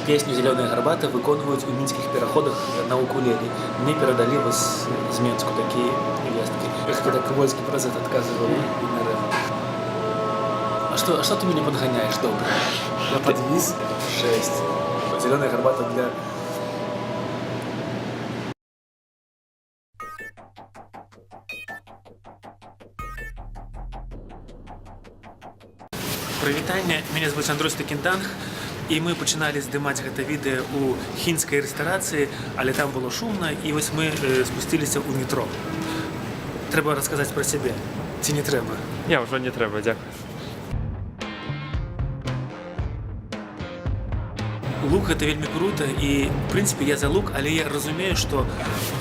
Песню «Зеленая горбата» выконваюць у мінскіх пераходах на укулеле. Мне перадалі вось з Менску такія весткі. Когда Ковальский про это отказывал. А что ты меня подгоняешь, добро? Я подвис 6. Зеленая горбата для... Прывітанне, меня зовут Андрей Стекінданг, і мы пачыналі здымаць гэта відэа ў хінскай рэстарацыі, але там было шумна, і вось мы спусціліся ў метро. Трэба расказаць пра сябе. Ці не трэба? Не, ўжо не трэба, дзякуй. Лук гэта вельмі крута, і в прынцыпе я за лук, але я разумею, што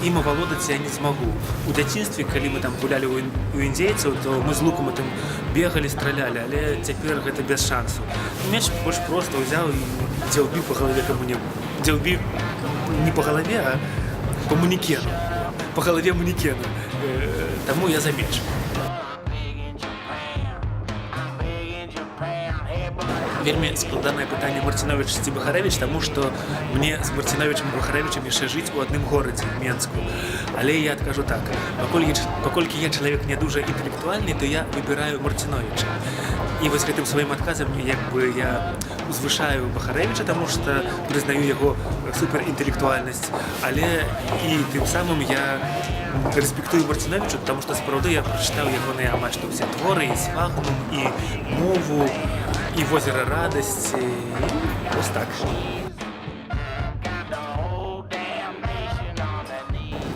ім авалодаць я не змагу. У дзяцінстве, калі мы там гулялі у індзейцаў, то мы з лукам там бегалі, стралялі, але цяпер гэта без шансу. Мяч больш проста ўзяў і дзяўбіў па галаве кому-небудзь. Дзяўбіў не па галаве, а па манекену. Па галаве манекену. Таму я за мяч. Вельмі складанае пытанне Марціновіч ці Бахарэвіч, таму што мне з Марціновічам і Бахарэвічам яшчэ жыць у адным горадзе, Менску. Але я адкажу так, паколькі я чалавек не дужа інтэлектуальны, то я выбіраю Марціновіча. І вось гэтым сваім адказам я узвышаю Бахарэвіча, таму што прызнаю яго суперінтэлектуальнасць, але і тым самым я рэспектую Марціновічу, таму што сапраўды я прачытаў ягоныя амаль што ўсе творы, і «Сфагнум», і «Мову», і «Возера радасці», вось так.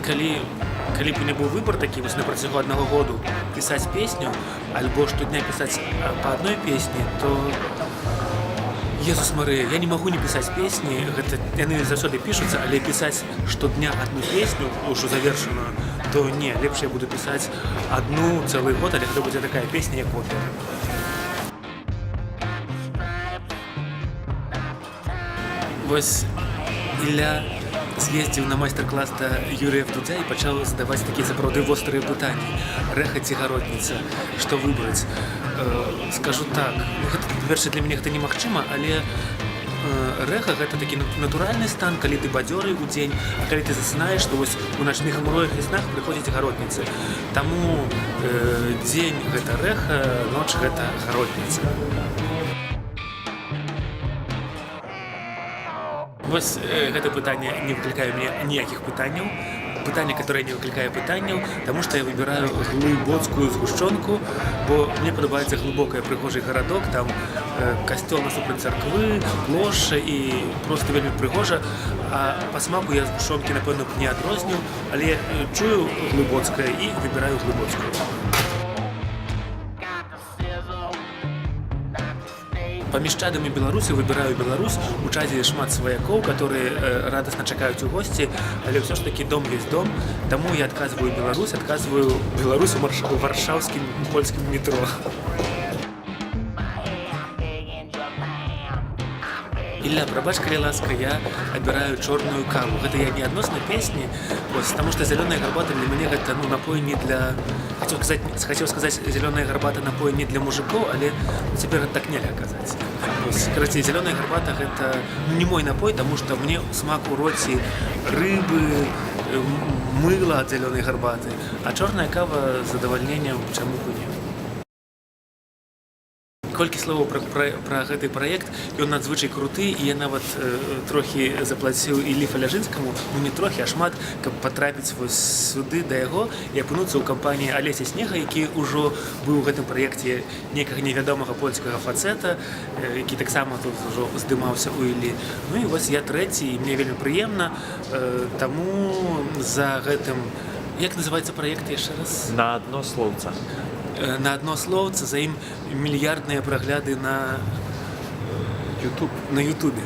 Калі б у мяне быў выбар такі вось на працягу аднаго году пісаць песню, альбо штодня пісаць па адной песні, то Езус Марыя, я не магу не пісаць песні, яны заўсёды пішуцца, але пісаць штодня адну песню, ўжо завершаную, то не, лепш я буду пісаць адну цэлы год, але гэта будзе такая песня, як опера. Вось Ілля з'ездзіў на майстар-клас да Юрыя Дудзя і пачаў задаваць такія сапраўды вострыя пытанні. Рэха ці гаротніца, што выбраць? Скажу так, перша для мяне гэта немагчыма, але рэха гэта такі натуральны стан, калі ты бадзёры ў дзень, а калі ты засынаеш, то вось у начных мроях і снах прыходзяць гаротніцы. Таму дзень гэта рэха, ноч гэта гаротніца. Вось гэта пытанне не выклікае мне ніякіх пытанняў. Пытанне, которое не выклікае пытанняў, таму што я выбіраю глыбоцкую згушчонку, бо мне падабаецца глыбокая прыгожы гарадок, там касцёл насупраць царквы, плошча і проста вельмі прыгожа. А па смаку я згушчонкі, напэўна, не адрозню, але чую глыбоцкае і выбіраю глыбоцкую. Паміж Чадам і Беларусі выбіраю Беларусь. У Чадзе шмат сваякоў, которые радасна чакаюць у госці, але ўсё ж такі дом ёсць дом. Таму я адказваю Беларусь у варшаўскім польскім метро. Ілля, прабач, калі ласка, я адбіраю чорную каву. Гэта я не адносна песні, таму што зялёная гарбата для мяне гэта напой не для... Хацеў сказаць, зялёная гарбата напой не для мужикоў, але цяпер так нельга казаць. Карацей, зялёная гарбата гэта не мой напой, таму што мне смак у роце рыбы, мыла ад зялёнай гарбаты, а чорная кава з задавальненнем, чаму б не. Колькі словаў пра гэты праект, ён надзвычай круты, і я нават трохі заплаціў Іллі Фаляжынскаму, ну не трохі, а шмат, каб патрапіць вось сюды да яго і апынуцца ў кампаніі Алесі Снега, які ўжо быў у гэтым праекце некага невядомага польскага фацэта, які таксама тут ужо здымаўся ў Іллі. Ну і вось я трэці, і мне вельмі прыемна, таму за гэтым... Як называецца праект яшчэ раз? На адно слоўца. На адно слоўца, за ім мільярдныя прагляды на Ютубе.